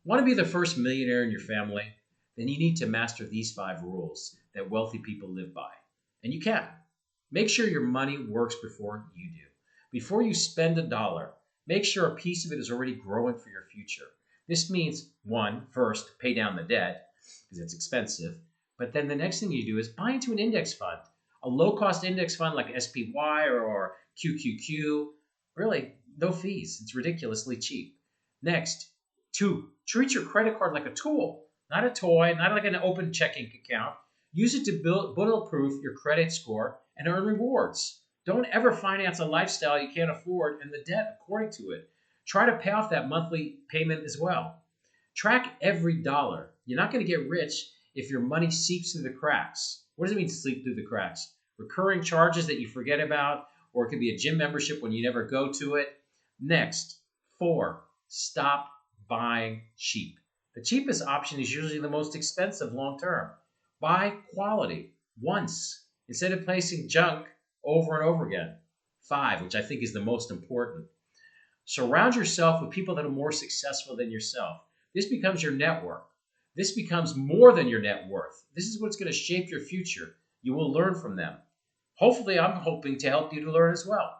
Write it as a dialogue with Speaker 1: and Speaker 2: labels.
Speaker 1: Want to be the first millionaire in your family? Then you need to master these 5 rules that wealthy people live by. And you can. Make sure your money works before you do. Before you spend a dollar, make sure a piece of it is already growing for your future. This means, one, first, pay down the debt because it's expensive. But then the next thing you do is buy into an index fund, a low cost index fund like SPY or QQQ. Really, no fees. It's ridiculously cheap. Next, two, treat your credit card like a tool, not a toy, not like an open checking account. Use it to build bulletproof your credit score and earn rewards. Don't ever finance a lifestyle you can't afford and the debt according to it. Try to pay off that monthly payment as well. Track every dollar. You're not going to get rich if your money seeps through the cracks. What does it mean, seep through the cracks? Recurring charges that you forget about, or it could be a gym membership when you never go to it. Next, four, stop buying cheap. The cheapest option is usually the most expensive long term. Buy quality once instead of placing junk over and over again. Five, which I think is the most important. Surround yourself with people that are more successful than yourself. This becomes your network. This becomes more than your net worth. This is what's going to shape your future. You will learn from them. Hopefully, I'm hoping to help you to learn as well.